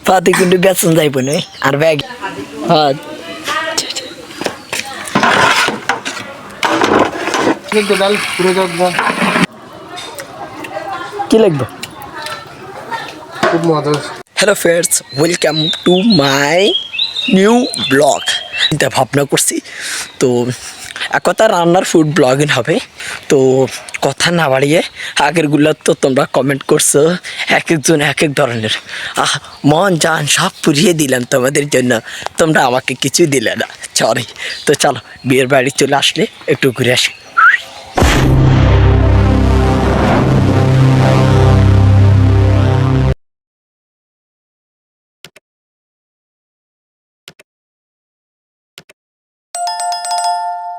পাতি কিন্তু বেতন যাইব না আর ব্যাগ হ্যাঁ কি লাগবে hello friends welcome to my new blog চিন্তা ভাবনা করছি তো এক কথা রান্নার ফুড ব্লগিং হবে তো কথা না বাড়িয়ে আগেরগুলো তো তোমরা কমেন্ট করছো এক একজন এক এক ধরনের মন জান সব পুড়িয়ে দিলাম তোমাদের জন্য তোমরা আমাকে কিছুই দিলে না সরি তো চলো বিয়ের বাড়ি চলে আসলে একটু ঘুরে আসি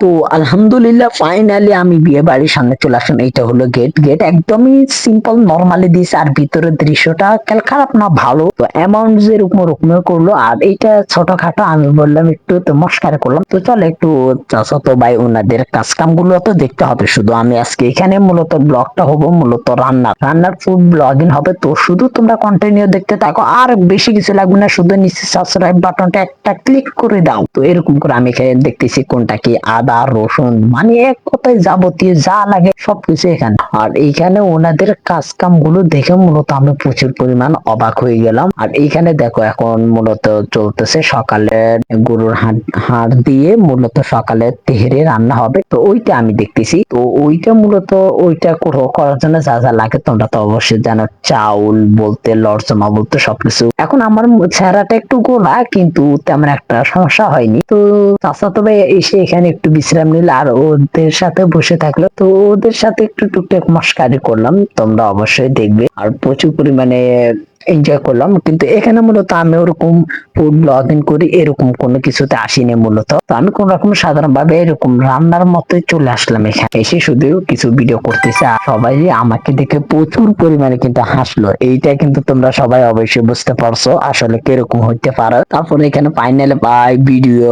তো আলহামদুলিল্লাহ ফাইনালি আমি বিয়ে বাড়ির সামনে চলে আসলাম। এইটা হলো গেট। গেট একদমই সিম্পল নরমালি দিয়েছে আর ভিতরের দৃশ্যটা খারাপ না ভালো। তো অ্যামাউন্ট যেরকম ওরকম করলো আর এইটা ছোটখাটো আমি বললাম একটু তো মস্কারা করলাম। তো চলো একটু চাচাতো ভাই ওনাদের কাজ কাম গুলো তো দেখতে হবে। শুধু আমি আজকে এখানে মূলত ব্লগটা হবো মূলত রান্নার ফুড ব্লগিং হবে। তো শুধু তোমরা কন্টিনিউ দেখতে থাকো আর বেশি কিছু লাগবে না, শুধু নিচে সাবস্ক্রাইব বাটনটা একটা ক্লিক করে দাও। তো এরকম করে আমি এখানে দেখতেছি কোনটা কি আদা রসুন মানে এক কথায় যাবতীয় যা লাগে সবকিছু এখানে। আর এইখানে ওনাদের কাজ কাম গুলো দেখে মূলত আমি প্রচুর পরিমাণ অবাক হয়ে গেলাম। আর এইখানে দেখো এখন মূলত চলতেছে সকালে গরুর হাড় দিয়ে মূলত সকালে তেহেরে রান্না হবে। তো ওইটা আমি দেখতেছি। তো ওইটা মূলত ওইটা করার জন্য যা যা লাগে তোমরা তো অবশ্যই জানো, চাউল বলতে লরজমা বলতে সবকিছু। এখন আমার চেহারাটা একটু গোলা কিন্তু তেমন একটা সমস্যা হয়নি। তো চাচা তবে এসে এখানে একটু বিশ্রাম নিল আর ওদের সাথে বসে থাকলো। তো ওদের সাথে একটু টুকটাক মস্কারি করলাম, তোমরা অবশ্যই দেখবে। আর প্রচুর পরিমাণে এনজয় করলাম। কিন্তু এখানে মূলত আমি ওরকম ফুড ব্লগিং করি এরকম কোনো কিছুতে আসিনি। মূলত তো আমি কোন রকম সাধারণ ভাবে এরকম রান্নার মতোই চলে আসলাম এখানে। এসে শুধু কিছু ভিডিও করতেছে আর সবাই আমাকে দেখে প্রচুর পরিমাণে কিন্তু হাসলো। এইটা কিন্তু তোমরা সবাই অবশ্যই বুঝতে পারছো আসলে কিরকম হইতে পারে। তারপরে এখানে ফাইনালে ভাই ভিডিও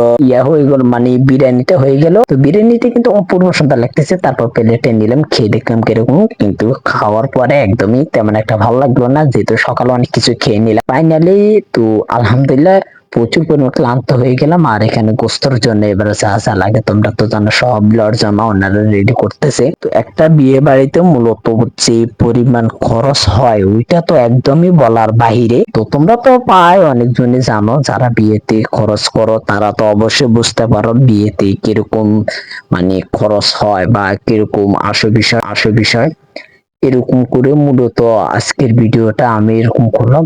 হয়ে গেল, মানে বিরিয়ানিটা হয়ে গেল। তো বিরিয়ানিতে কিন্তু অপূর্ব সুন্দর লাগতেছে। তারপর প্লেটে নিলাম, খেয়ে দেখলাম কিরকম। কিন্তু খাওয়ার পরে একদমই তেমন একটা ভালো লাগলো না, যেহেতু সকালে অনেক কিছু খেয়ে নিলাম ফাইনালি। তো আলহামদুলিল্লাহ প্রচুর পরিমাণ ক্লান্ত হয়ে গেলাম। আর এখানে গোস্তর জন্য এবারে যা যা লাগে তোমরা তো জানো সব লরজামা ওনারা রেডি করতেছে। তো একটা বিয়ে বাড়িতে মূলত যে পরিমাণ খরচ হয় ওইটা তো একদমই বলার বাহিরে। তো তোমরা তো প্রায় অনেকজনই জানো, যারা বিয়েতে খরচ করো তারা তো অবশ্যই বুঝতে পারো বিয়েতে কিরকম মানে খরচ হয় বা কিরকম আসে বিষয় এরকম করে মূলত আজকের ভিডিওটা আমি এরকম করলাম।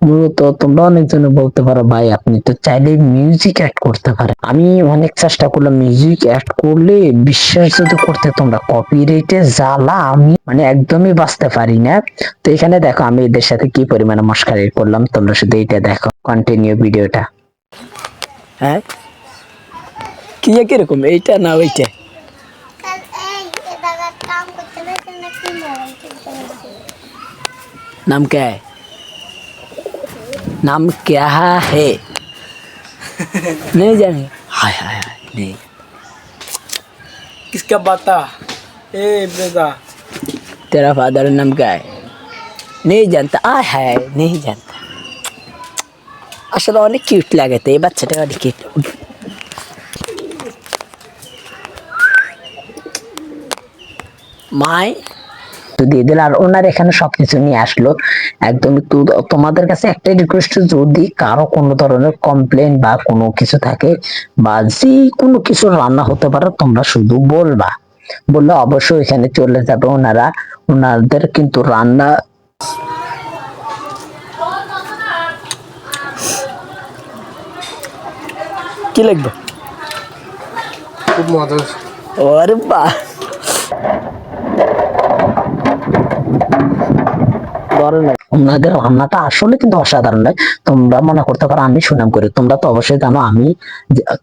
মূলত তোমরা অনেকজনে বলতে পারো ভাই আপনি তো চাইলে মিউজিক অ্যাড করতে পারেন। আমি অনেক চেষ্টা করলাম মিউজিক অ্যাড করলে বিশ্বাস যদি করতে তোমরা কপিরাইটে জ্বালা আমি মানে একদমই বাঁচতে পারি না। তো এখানে দেখো আমি এদের সাথে কি পরিমাণে মশকারি করলাম, তোমরা শুধু এইটা দেখো কন্টিনিউ ভিডিওটা। হ্যাঁ কি কিরকম এইটা না ওইটা नाम क्या है? नाम क्या है? नहीं जाने? हाय हाय हाय नहीं। किसका बता? ए बेटा, तेरा फादर नाम क्या है? नहीं जानता। आय हाय नहीं जानता। আসলে অনেক কিউট লাগে তো এই বাচ্চাটা অনেক কিউট। মাই দিয়ে দিল আর ওনার এখানে সবকিছু নিয়ে আসলো একদম। তোমাদের কাছে একটাই রিকোয়েস্ট, যদি কারো কোনো ধরনের কমপ্লেন বা কোনো কিছু থাকে বা যে কোনো কিছু রান্না হতে পারে তোমরা শুধু বললে অবশ্যই এখানে চলে যাবে। ওনাদের কিন্তু রান্না কি লাগবে খুব মজা। আরে বাহ ওনাদের রান্নাটা আসলে কিন্তু অসাধারণ নয়। তোমরা মনে করতে পারো আমি সুনাম করি, তোমরা তো অবশ্যই জানো আমি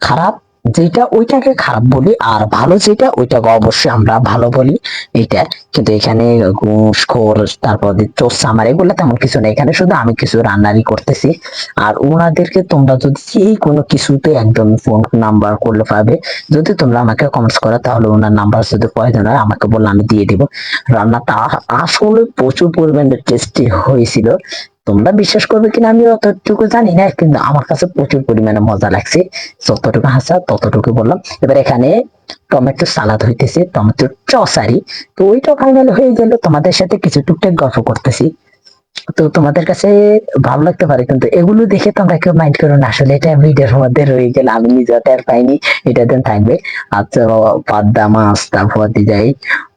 খারাপ যেটা ওইটাকে খারাপ বলি আর ভালো যেটা ওইটাকে অবশ্যই আমরা ভালো বলি। এইটা কিন্তু এখানে ঘুষখোর তারপর চোষা আমার এগুলো তেমন কিছু নেই। এখানে শুধু আমি কিছু রান্নারই করতেছি। আর ওনাদেরকে তোমরা যদি এই কোনো কিছুতে একদম ফোন নাম্বার করলে পাবে। যদি তোমরা আমাকে কমেন্টস করো তাহলে ওনার নাম্বার যদি প্রয়োজন হয় আমাকে বললে আমি দিয়ে দিব। রান্নাটা আসলে প্রচুর পরিমাণে টেস্টি হয়েছিল। তো তোমরা বিশ্বাস করবে কিনা আমি অতটুকু জানি না, কিন্তু আমার কাছে প্রচুর পরিমাণে মজা লাগছে। যতটুকু হাসা ততটুকু বললাম। এবার এখানে টমেটো সালাদ হইতেছে, টমেটো চসারি। তো ওইটা ফাইনাল হয়ে গেল, তোমাদের সাথে কিছু টুকটাক গল্প করতেছি। তো তোমাদের কাছে ভালো লাগতে পারে, কিন্তু এগুলো দেখে তোমরা কেউ মাইন্ড করো না, আসলে এটা ভিডিওর মধ্যে রয়ে গেল, আমি নিজেও টের পাইনি। এটা দিন থাকবে। আচ্ছা, পাবদা মাছ, তারপর দিয়ে যাই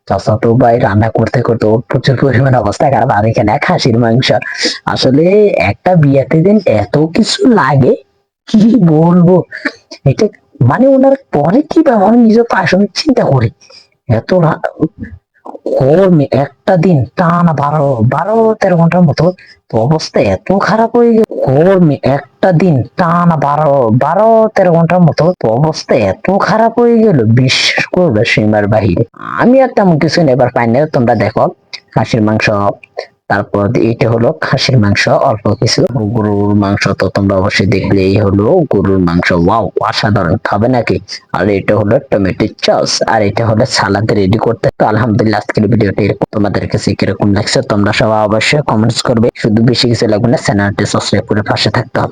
চাচাতো ভাই রান্না করতে করতে ওর প্রচুর পরিমাণে অবস্থা খারাপ। আর এখানে খাসির মাংস। আসলে একটা বিয়েতে দিন এত কিছু লাগে, কি বলবো। এটা মানে ওনার পরে কি ব্যাপার, আমি নিজে তো আসলে চিন্তা করি। এত গরমে একটা দিন টানা 12-13 ঘন্টার মতো, তো অবস্থা এত খারাপ হয়ে গেল। গরমে একটা দিন টানা 12-13 ঘন্টার মতো, তো অবস্থা এত খারাপ হয়ে গেল, বিশ্বাস করবে সীমার বাহিরে। আমি আর তেমন কিছু নেবার পাই না। তোমরা দেখো খাসির মাংস, তারপর এটা হলো খাসির মাংস, অল্প কিছু গরুর মাংস তো তোমরা অবশ্যই দেখলে। এই হলো গরুর মাংস, ওয়াও অসাধারণ, খাবে নাকি? আর এটা হলো টমেটো সস, আর এটা হলো সালাদ রেডি করতে। তো আলহামদুলিল্লাহ, আজকের ভিডিওটা এরকম। তোমাদের কাছে কিরকম লাগছে তোমরা সবাই অবশ্যই কমেন্টস করবে। শুধু বেশি কিছু লাগবে না, চ্যানেলটি সাবস্ক্রাইব করে পাশে থাকতে হবে।